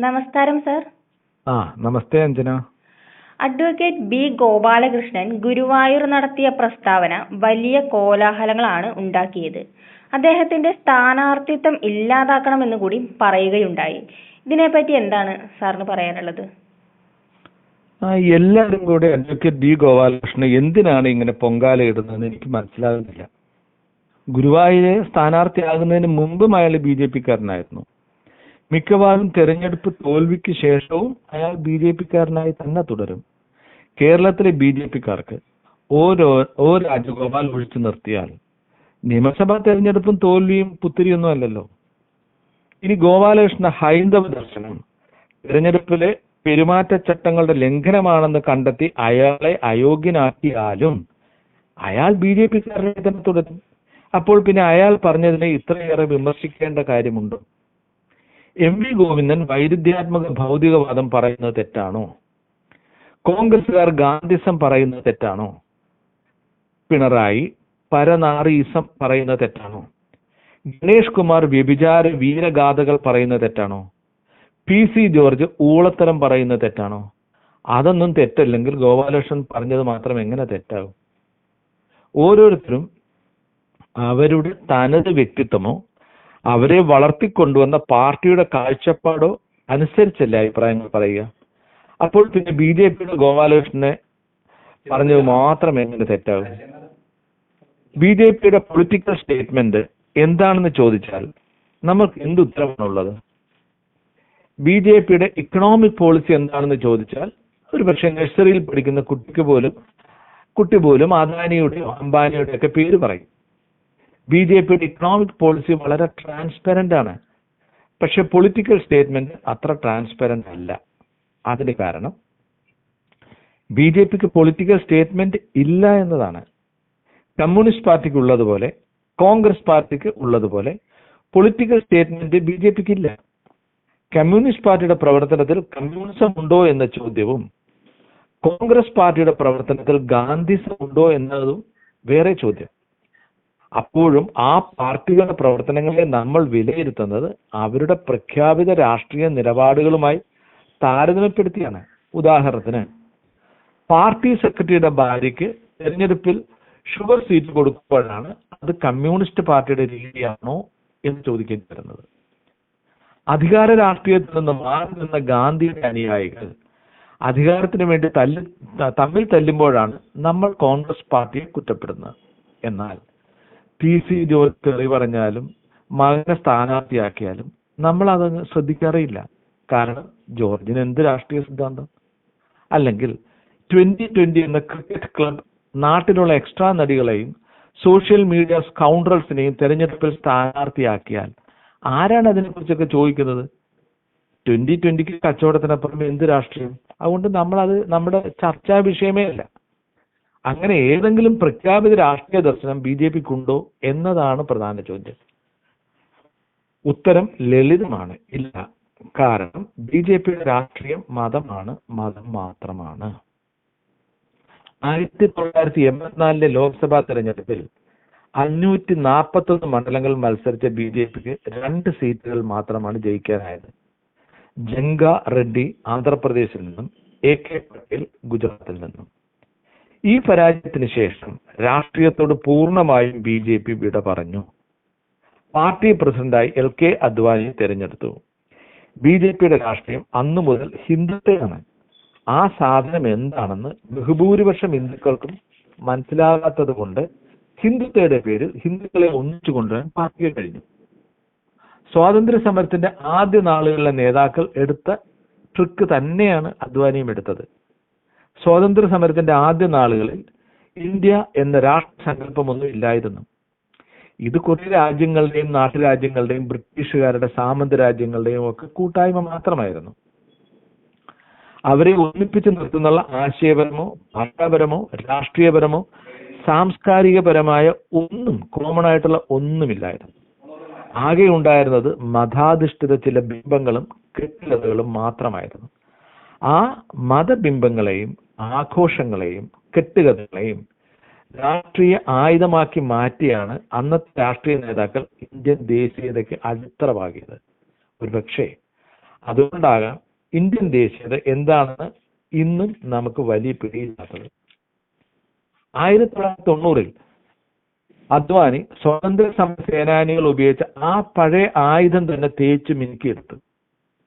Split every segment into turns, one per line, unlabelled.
നമസ്കാരം സർ.
നമസ്തേ Anjana.
Advocate B Gopalakrishnan Guruvayur നടത്തിയ പ്രസ്താവന വലിയ കോലാഹലങ്ങളാണ് ഉണ്ടാക്കിയത്. അദ്ദേഹത്തിന്റെ സ്ഥാനാർത്ഥിത്വം ഇല്ലാതാക്കണമെന്ന് കൂടി പറയുകയുണ്ടായി. ഇതിനെപ്പറ്റി എന്താണ് സാറിന് പറയാനുള്ളത്?
എല്ലാവരും കൂടെ അഡ്വക്കേറ്റ് ബി ഗോപാലകൃഷ്ണൻ എന്തിനാണ് ഇങ്ങനെ പൊങ്കാല ഇടുന്നതെന്ന് എനിക്ക് മനസ്സിലാകുന്നില്ല. ഗുരുവായൂരെ സ്ഥാനാർത്ഥിയാകുന്നതിന് മുമ്പും അയാൾ BJP-കാരനായിരുന്നു. മിക്കവാറും തെരഞ്ഞെടുപ്പ് തോൽവിക്ക് ശേഷവും അയാൾ BJP-കാരനായി തന്നെ തുടരും. കേരളത്തിലെ BJP-കാർക്ക് ഓ രാജഗോപാൽ ഒഴിച്ചു നിർത്തിയാൽ നിയമസഭാ തെരഞ്ഞെടുപ്പും തോൽവിയും പുത്തിരിയൊന്നും അല്ലല്ലോ. ഇനി ഗോപാലകൃഷ്ണ ഹൈന്ദവ ദർശനം തെരഞ്ഞെടുപ്പിലെ പെരുമാറ്റച്ചട്ടങ്ങളുടെ ലംഘനമാണെന്ന് കണ്ടെത്തി അയാളെ അയോഗ്യനാക്കിയാലും അയാൾ BJP-കാരനായി തന്നെ തുടരും. അപ്പോൾ പിന്നെ അയാൾ പറഞ്ഞതിനെ ഇത്രയേറെ വിമർശിക്കേണ്ട കാര്യമുണ്ടോ? MV ഗോവിന്ദൻ വൈരുദ്ധ്യാത്മക ഭൗതികവാദം പറയുന്നത് തെറ്റാണോ? കോൺഗ്രസുകാർ ഗാന്ധിസം പറയുന്നത് തെറ്റാണോ? പിണറായി പരനാറീസം പറയുന്നത് തെറ്റാണോ? ഗണേഷ് കുമാർ വ്യഭിചാര വീരഗാഥകൾ പറയുന്നത് തെറ്റാണോ? PC ജോർജ് ഊളത്തരം പറയുന്നത് തെറ്റാണോ? അതൊന്നും തെറ്റല്ലെങ്കിൽ ഗോപാലകൃഷ്ണൻ പറഞ്ഞത് മാത്രം എങ്ങനെ തെറ്റാകും? ഓരോരുത്തരും അവരുടെ തനത് വ്യക്തിത്വമോ അവരെ വളർത്തിക്കൊണ്ടുവന്ന പാർട്ടിയുടെ കാഴ്ചപ്പാടോ അനുസരിച്ചല്ലേ അഭിപ്രായങ്ങൾ പറയുക. അപ്പോൾ പിന്നെ BJP-യുടെ ഗോപാലകൃഷ്ണനെ പറഞ്ഞത് മാത്രം എങ്ങനെ തെറ്റാകും? BJP-യുടെ പൊളിറ്റിക്കൽ സ്റ്റേറ്റ്മെന്റ് എന്താണെന്ന് ചോദിച്ചാൽ നമുക്ക് എന്ത് ഉത്തരവാണുള്ളത്? BJP-യുടെ ഇക്കണോമിക് പോളിസി എന്താണെന്ന് ചോദിച്ചാൽ ഒരു പക്ഷേ നഴ്സറിയിൽ പഠിക്കുന്ന കുട്ടി പോലും അദാനിയുടെയോ അംബാനിയുടെ ഒക്കെ പേര് പറയും. BJP-യുടെ ഇക്കണോമിക് പോളിസി വളരെ ട്രാൻസ്പെറന്റ് ആണ്. പക്ഷെ പൊളിറ്റിക്കൽ സ്റ്റേറ്റ്മെന്റ് അത്ര ട്രാൻസ്പെറന്റ് അല്ല. അതിന് കാരണം BJP-ക്ക് പൊളിറ്റിക്കൽ സ്റ്റേറ്റ്മെന്റ് ഇല്ല എന്നതാണ്. കമ്മ്യൂണിസ്റ്റ് പാർട്ടിക്ക് ഉള്ളതുപോലെ കോൺഗ്രസ് പാർട്ടിക്ക് ഉള്ളതുപോലെ പൊളിറ്റിക്കൽ സ്റ്റേറ്റ്മെന്റ് BJP-ക്ക് ഇല്ല. കമ്മ്യൂണിസ്റ്റ് പാർട്ടിയുടെ പ്രവർത്തനത്തിൽ കമ്മ്യൂണിസം ഉണ്ടോ എന്ന ചോദ്യവും കോൺഗ്രസ് പാർട്ടിയുടെ പ്രവർത്തനത്തിൽ ഗാന്ധിസം ഉണ്ടോ എന്നതും വേറെ ചോദ്യം. അപ്പോഴും ആ പാർട്ടികളുടെ പ്രവർത്തനങ്ങളെ നമ്മൾ വിലയിരുത്തുന്നത് അവരുടെ പ്രഖ്യാപിത രാഷ്ട്രീയ നിലപാടുകളുമായി താരതമ്യപ്പെടുത്തിയാണ്. ഉദാഹരണത്തിന് പാർട്ടി സെക്രട്ടറിയുടെ ഭാര്യയ്ക്ക് തെരഞ്ഞെടുപ്പിൽ ഷുഗർ സീറ്റ് കൊടുക്കുമ്പോഴാണ് അത് കമ്മ്യൂണിസ്റ്റ് പാർട്ടിയുടെ രീതിയാണോ എന്ന് ചോദിക്കേണ്ടി വരുന്നത്. അധികാര രാഷ്ട്രീയത്തിൽ നിന്ന് മാറി നിന്ന ഗാന്ധിയുടെ അനുയായികൾ അധികാരത്തിന് വേണ്ടി തമ്മിൽ തല്ലുമ്പോഴാണ് നമ്മൾ കോൺഗ്രസ് പാർട്ടിയെ കുറ്റപ്പെടുന്നത്. എന്നാൽ PC ജോർജ് തെറി പറഞ്ഞാലും മകനെ സ്ഥാനാർത്ഥിയാക്കിയാലും നമ്മൾ അതങ്ങ് ശ്രദ്ധിക്കാറില്ല. കാരണം ജോർജിന് എന്ത് രാഷ്ട്രീയ സിദ്ധാന്തം? അല്ലെങ്കിൽ 2020 എന്ന ക്രിക്കറ്റ് ക്ലബ് നാട്ടിലുള്ള എക്സ്ട്രാ നടികളെയും സോഷ്യൽ മീഡിയ സ്കൗണ്ടറൽസിനെയും തെരഞ്ഞെടുപ്പിൽ സ്ഥാനാർത്ഥിയാക്കിയാൽ ആരാണ് അതിനെക്കുറിച്ചൊക്കെ ചോദിക്കുന്നത്? 2020ക്ക് കച്ചവടത്തിനപ്പുറം എന്ത് രാഷ്ട്രീയം? അതുകൊണ്ട് നമ്മളത് നമ്മുടെ ചർച്ചാ വിഷയമേ അല്ല. അങ്ങനെ ഏതെങ്കിലും പ്രഖ്യാപിത രാഷ്ട്രീയ ദർശനം BJP-ക്കുണ്ടോ എന്നതാണ് പ്രധാന ചോദ്യം. ഉത്തരം ലളിതമാണ്, ഇല്ല. കാരണം BJP-യുടെ രാഷ്ട്രീയം മതമാണ്, മതം മാത്രമാണ്. 1984 ലോക്സഭാ തെരഞ്ഞെടുപ്പിൽ 541 മണ്ഡലങ്ങൾ മത്സരിച്ച BJP-ക്ക് 2 സീറ്റുകൾ മാത്രമാണ് ജയിക്കാനായത്. ജംഗ റെഡ്ഡി ആന്ധ്രാപ്രദേശിൽ നിന്നും AK പട്ടേൽ ഗുജറാത്തിൽ നിന്നും. ഈ പരാജയത്തിന് ശേഷം രാഷ്ട്രീയത്തോട് പൂർണ്ണമായും BJP വിട പറഞ്ഞു. പാർട്ടി പ്രസിഡന്റായി LK അദ്വാനിയെ തെരഞ്ഞെടുത്തു. BJP-യുടെ രാഷ്ട്രീയം അന്നു മുതൽ ഹിന്ദുത്വമാണ്. ആ സാധനം എന്താണെന്ന് ബഹുഭൂരിപക്ഷം ഹിന്ദുക്കൾക്കും മനസ്സിലാകാത്തത് കൊണ്ട് ഹിന്ദുത്വയുടെ പേരിൽ ഹിന്ദുക്കളെ ഒന്നിച്ചു കൊണ്ടുവരാൻ പാർട്ടിക്ക് കഴിഞ്ഞു. സ്വാതന്ത്ര്യ സമരത്തിന്റെ ആദ്യ നാളുകളിലെ നേതാക്കൾ എടുത്ത ട്രിക്ക് തന്നെയാണ് അദ്വാനിയും എടുത്തത്. സ്വാതന്ത്ര്യ സമരത്തിന്റെ ആദ്യ നാളുകളിൽ ഇന്ത്യ എന്ന രാഷ്ട്രസങ്കല്പമൊന്നും ഇല്ലായിരുന്നു. ഇത് കുറെ രാജ്യങ്ങളുടെയും നാട്ടുരാജ്യങ്ങളുടെയും ബ്രിട്ടീഷുകാരുടെ സാമന്ത രാജ്യങ്ങളുടെയും ഒക്കെ കൂട്ടായ്മ മാത്രമായിരുന്നു. അവരെ ഒന്നിപ്പിച്ചു നിർത്തുന്നുള്ള ആശയപരമോ ഭാഷാപരമോ രാഷ്ട്രീയപരമോ സാംസ്കാരികപരമായ ഒന്നും കോമൺ ആയിട്ടുള്ള ഒന്നുമില്ലായിരുന്നു. ആകെ ഉണ്ടായിരുന്നത് മതാധിഷ്ഠിത ചില ബിംബങ്ങളും കെട്ടുകഥകളും മാത്രമായിരുന്നു. ആ മതബിംബങ്ങളെയും ആഘോഷങ്ങളെയും കെട്ടുകഥകളെയും രാഷ്ട്രീയ ആയുധമാക്കി മാറ്റിയാണ് അന്നത്തെ രാഷ്ട്രീയ നേതാക്കൾ ഇന്ത്യൻ ദേശീയതയ്ക്ക് അടിത്തറ പാകിയത്. ഒരുപക്ഷെ അതുകൊണ്ടാകാം ഇന്ത്യൻ ദേശീയത എന്താണെന്ന് ഇന്നും നമുക്ക് വലിയ പിടിയില്ലാത്തത്. 1990-ൽ അദ്വാനി സ്വാതന്ത്ര്യ സമര സേനാനികൾ ഉപയോഗിച്ച ആ പഴയ ആയുധം തന്നെ തേച്ച് മിനുക്കിയെടുത്തു.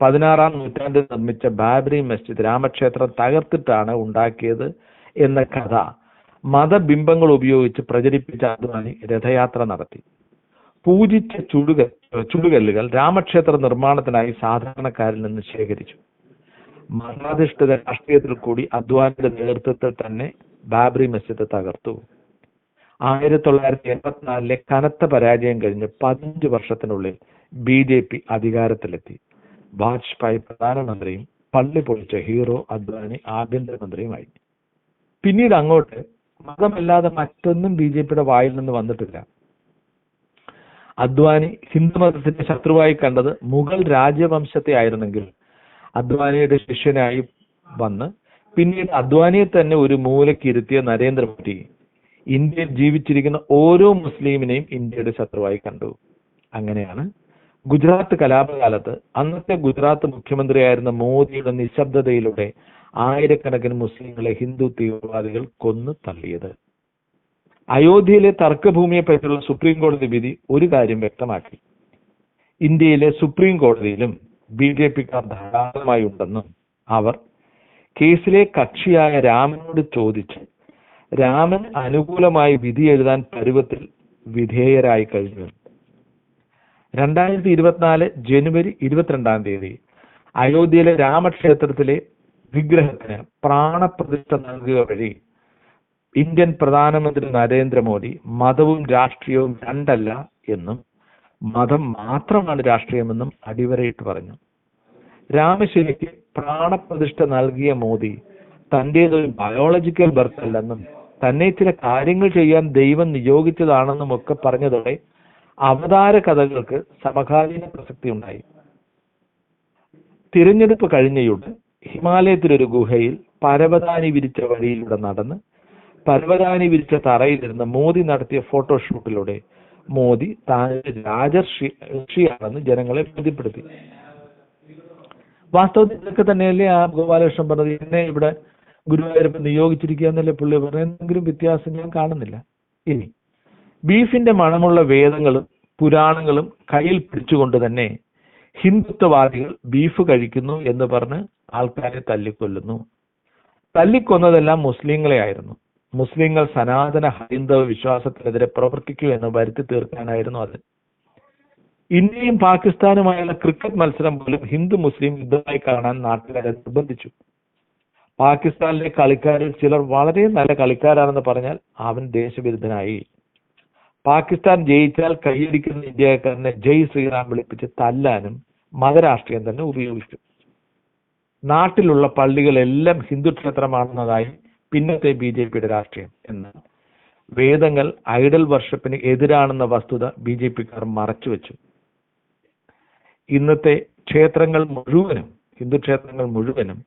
16-ാം നൂറ്റാണ്ടിൽ നിർമ്മിച്ച ബാബറി മസ്ജിദ് രാമക്ഷേത്രം തകർത്തിട്ടാണ് ഉണ്ടാക്കിയത് എന്ന കഥ മതബിംബങ്ങൾ ഉപയോഗിച്ച് പ്രചരിപ്പിച്ച അദ്വാനി രഥയാത്ര നടത്തി. പൂജിച്ച ചുടുകല്ലുകൾ രാമക്ഷേത്ര നിർമ്മാണത്തിനായി സാധാരണക്കാരിൽ നിന്ന് ശേഖരിച്ചു. മതാധിഷ്ഠിത രാഷ്ട്രീയത്തിൽ കൂടി അദ്വാനിയുടെ നേതൃത്വത്തിൽ തന്നെ ബാബറി മസ്ജിദ് തകർത്തു. 1984-ലെ കനത്ത പരാജയം കഴിഞ്ഞ് 15 വർഷത്തിനുള്ളിൽ BJP അധികാരത്തിലെത്തി. വാജ്പേയി പ്രധാനമന്ത്രിയും പള്ളി പൊളിച്ച ഹീറോ അദ്വാനി ആഭ്യന്തരമന്ത്രിയുമായി. പിന്നീട് അങ്ങോട്ട് മതമല്ലാതെ മറ്റൊന്നും BJPയുടെ വായിൽ നിന്ന് വന്നിട്ടില്ല. അദ്വാനി ഹിന്ദുമതത്തിന്റെ ശത്രുവായി കണ്ടത് മുഗൾ രാജവംശത്തെ ആയിരുന്നെങ്കിൽ അദ്വാനിയുടെ ശിഷ്യനായി വന്ന് പിന്നീട് അദ്വാനിയെ തന്നെ ഒരു മൂലയ്ക്ക് ഇരുത്തിയ നരേന്ദ്രമോദി ഇന്ത്യയിൽ ജീവിച്ചിരിക്കുന്ന ഓരോ മുസ്ലിമിനെയും ഇന്ത്യയുടെ ശത്രുവായി കണ്ടു. അങ്ങനെയാണ് ഗുജറാത്ത് കലാപകാലത്ത് അന്നത്തെ ഗുജറാത്ത് മുഖ്യമന്ത്രിയായിരുന്ന മോദിയുടെ നിശബ്ദതയിലൂടെ ആയിരക്കണക്കിന് മുസ്ലിങ്ങളെ ഹിന്ദു തീവ്രവാദികൾ കൊന്നു തള്ളിയത്. അയോധ്യയിലെ തർക്കഭൂമിയെ പറ്റിയുള്ള സുപ്രീം കോടതി വിധി ഒരു കാര്യം വ്യക്തമാക്കി. ഇന്ത്യയിലെ സുപ്രീം കോടതിയിലും BJPക്കാർ ധാരാളമായി ഉണ്ടെന്നും അവർ കേസിലെ കക്ഷിയായ രാമനോട് ചോദിച്ച് രാമൻ അനുകൂലമായി വിധി എഴുതാൻ പരുവത്തിൽ വിധേയരായി കഴിഞ്ഞു. 2024 ജനുവരി 22-ാം തീയതി അയോധ്യയിലെ രാമക്ഷേത്രത്തിലെ വിഗ്രഹത്തിന് പ്രാണപ്രതിഷ്ഠ നൽകുക വഴി ഇന്ത്യൻ പ്രധാനമന്ത്രി നരേന്ദ്രമോദി മതവും രാഷ്ട്രീയവും രണ്ടല്ല എന്നും മതം മാത്രമാണ് രാഷ്ട്രീയമെന്നും അടിവരയിട്ട് പറഞ്ഞു. രാമശിലയ്ക്ക് പ്രാണപ്രതിഷ്ഠ നൽകിയ മോദി തന്റേതൊരു ബയോളജിക്കൽ ബർത്ത് അല്ലെന്നും തന്നെ ചില കാര്യങ്ങൾ ചെയ്യാൻ ദൈവം നിയോഗിച്ചതാണെന്നും ഒക്കെ പറഞ്ഞതോടെ അവതാര കഥകൾക്ക് സമകാലീന പ്രസക്തി ഉണ്ടായി. തിരഞ്ഞെടുപ്പ് കഴിഞ്ഞയുടൻ ഹിമാലയത്തിലൊരു ഗുഹയിൽ പരവതാനി വിരിച്ച വഴിയിലൂടെ നടന്ന് പരവതാനി വിരിച്ച തറയിലിരുന്ന് മോദി നടത്തിയ ഫോട്ടോഷൂട്ടിലൂടെ മോദി താൻ രാജർഷിയാണെന്ന് ജനങ്ങളെ ബോധ്യപ്പെടുത്തി. വാസ്തവത്തിൽ ഇതൊക്കെ തന്നെയല്ലേ ആ ഗോപാലകൃഷ്ണൻ പറഞ്ഞത്, എന്നെ ഇവിടെ ഗുരുവായൂരപ്പ നിയോഗിച്ചിരിക്കുക എന്നല്ലേ പുള്ളി പറഞ്ഞ. എന്തെങ്കിലും വ്യത്യാസം ഞാൻ കാണുന്നില്ല. ഇനി ബീഫിന്റെ മണമുള്ള വേദങ്ങളും പുരാണങ്ങളും കയ്യിൽ പിടിച്ചുകൊണ്ട് തന്നെ ഹിന്ദുത്വവാദികൾ ബീഫ് കഴിക്കുന്നു എന്ന് പറഞ്ഞ് ആൾക്കാരെ തല്ലിക്കൊല്ലുന്നു. തല്ലിക്കൊന്നതെല്ലാം മുസ്ലിങ്ങളെ ആയിരുന്നു. മുസ്ലിങ്ങൾ സനാതന ഹൈന്ദവ വിശ്വാസത്തിനെതിരെ പ്രവർത്തിക്കൂ എന്ന് വരുത്തി തീർക്കാനായിരുന്നു അത്. ഇന്ത്യയും പാകിസ്ഥാനുമായുള്ള ക്രിക്കറ്റ് മത്സരം പോലും ഹിന്ദു മുസ്ലിം യുദ്ധമായി കാണാൻ നാട്ടുകാരെ നിർബന്ധിച്ചു. പാകിസ്ഥാനിലെ കളിക്കാരിൽ ചിലർ വളരെ നല്ല കളിക്കാരാണെന്ന് പറഞ്ഞാൽ അവൻ ദേശവിരുദ്ധനായി. പാകിസ്ഥാൻ ജയിച്ചാൽ കൈയടിക്കുന്ന ഇന്ത്യക്കാരനെ ജയ് ശ്രീറാം വിളിപ്പിച്ച് തല്ലാനും മതരാഷ്ട്രീയം തന്നെ ഉപയോഗിച്ചു. നാട്ടിലുള്ള പള്ളികളെല്ലാം ഹിന്ദു ക്ഷേത്രമാണെന്നതായി പിന്നത്തെ BJPയുടെ രാഷ്ട്രീയം. എന്നാൽ വേദങ്ങൾ ഐഡൽ വർഷിപ്പിന് എതിരാണെന്ന വസ്തുത BJPക്കാർ മറച്ചുവെച്ചു. ഇന്നത്തെ ക്ഷേത്രങ്ങൾ മുഴുവനും ഹിന്ദു ക്ഷേത്രങ്ങൾ മുഴുവനും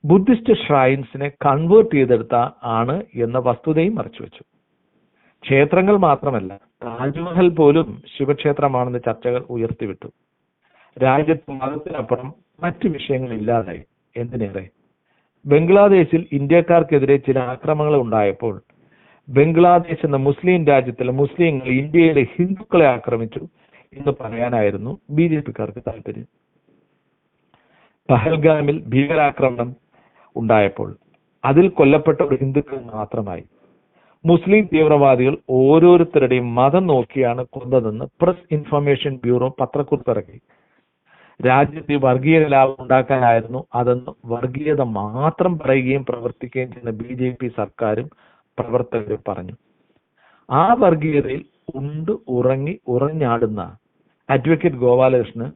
ബുദ്ധിസ്റ്റ് ഷ്രൈൻസിനെ കൺവേർട്ട് ചെയ്തെടുത്ത ആണ് എന്ന വസ്തുതയും മറച്ചുവെച്ചു. ക്ഷേത്രങ്ങൾ മാത്രമല്ല, താജ്മഹൽ പോലും ശിവക്ഷേത്രമാണെന്ന് ചർച്ചകൾ ഉയർത്തിവിട്ടു. രാജ്യത്ത് മതത്തിനപ്പുറം മറ്റു വിഷയങ്ങൾ ഇല്ലാതായി. എന്തിനേറെ, ബംഗ്ലാദേശിൽ ഇന്ത്യക്കാർക്കെതിരെ ചില ആക്രമണങ്ങൾ ഉണ്ടായപ്പോൾ ബംഗ്ലാദേശ് എന്ന മുസ്ലിം രാജ്യത്തിലെ മുസ്ലിങ്ങൾ ഇന്ത്യയിലെ ഹിന്ദുക്കളെ ആക്രമിച്ചു എന്ന് പറയാനായിരുന്നു BJPക്കാർക്ക് താല്പര്യം. പഹൽഗാമിൽ ഭീകരാക്രമണം ഉണ്ടായപ്പോൾ അതിൽ കൊല്ലപ്പെട്ട ഒരു ഹിന്ദുക്കൾ മാത്രമായി. മുസ്ലിം തീവ്രവാദികൾ ഓരോരുത്തരുടെയും മതം നോക്കിയാണ് കൊന്നതെന്ന് പ്രസ് ഇൻഫർമേഷൻ ബ്യൂറോ പത്രക്കുറിപ്പിറക്കി. രാജ്യത്തെ വർഗീയ കലാപം ഉണ്ടാക്കാനായിരുന്നു അതെന്ന് വർഗീയത മാത്രം പറയുകയും പ്രവർത്തിക്കുകയും ചെയ്യുന്ന BJP സർക്കാരും പ്രവർത്തകരും പറഞ്ഞു. ആ വർഗീയതയിൽ ഉറഞ്ഞാടുന്ന അഡ്വക്കേറ്റ് ഗോപാലകൃഷ്ണന്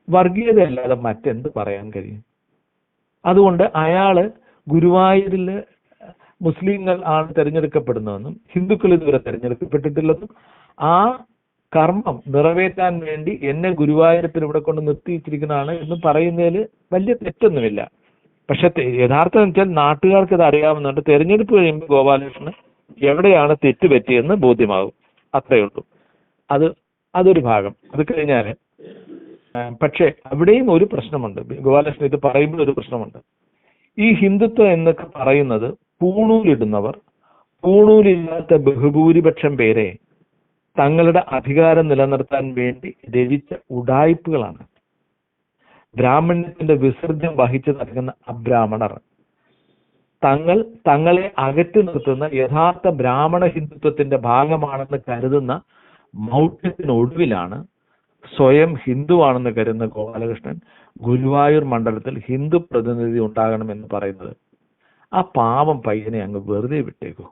വർഗീയതയല്ലാതെ മറ്റെന്ത് പറയാൻ കഴിയും? അതുകൊണ്ട് അയാള് ഗുരുവായൂരില് മുസ്ലിങ്ങൾ ആണ് തെരഞ്ഞെടുക്കപ്പെടുന്നതെന്നും ഹിന്ദുക്കൾ ഇതുവരെ തെരഞ്ഞെടുക്കപ്പെട്ടിട്ടില്ലെന്നും ആ കർമ്മം നിറവേറ്റാൻ വേണ്ടി എന്നെ ഗുരുവായൂരപ്പൻ ഇവിടെ കൊണ്ട് നിർത്തിയിച്ചിരിക്കുന്നതാണ് എന്ന് പറയുന്നതിൽ വലിയ തെറ്റൊന്നുമില്ല. പക്ഷെ യഥാർത്ഥം വെച്ചാൽ നാട്ടുകാർക്ക് ഇത് അറിയാവുന്നുണ്ട്. തെരഞ്ഞെടുപ്പ് കഴിയുമ്പോൾ ഗോപാലകൃഷ്ണന് എവിടെയാണ് തെറ്റുപറ്റിയെന്ന് ബോധ്യമാകും. അത്രയേ ഉള്ളൂ. അതൊരു ഭാഗം. അത് കഴിഞ്ഞാൽ പക്ഷെ അവിടെയും ഒരു പ്രശ്നമുണ്ട്. ഗോപാലകൃഷ്ണൻ ഇത് പറയുമ്പോൾ ഒരു പ്രശ്നമുണ്ട്. ഈ ഹിന്ദുത്വം എന്നൊക്കെ പറയുന്നത് പൂണൂലിടുന്നവർ, പൂണൂലില്ലാത്ത ബഹുഭൂരിപക്ഷം പേരെ തങ്ങളുടെ അധികാരം നിലനിർത്താൻ വേണ്ടി രചിച്ച ഉഡായിപ്പുകളാണ്. ബ്രാഹ്മണ്യത്തിന്റെ വിസർജ്യം വഹിച്ചു നടക്കുന്ന അബ്രാഹ്മണർ തങ്ങളെ അകറ്റി നിർത്തുന്ന യഥാർത്ഥ ബ്രാഹ്മണ ഹിന്ദുത്വത്തിന്റെ ഭാഗമാണെന്ന് കരുതുന്ന മൗഢ്യത്തിനൊടുവിലാണ് സ്വയം ഹിന്ദുവാണെന്ന് കരുതുന്ന ഗോപാലകൃഷ്ണൻ ഗുരുവായൂർ മണ്ഡലത്തിൽ ഹിന്ദു പ്രതിനിധി ഉണ്ടാകണമെന്ന് പറയുന്നത്. ആ പാവം പയ്യനെ അങ്ങ് വെറുതെ വിട്ടേക്കൂ.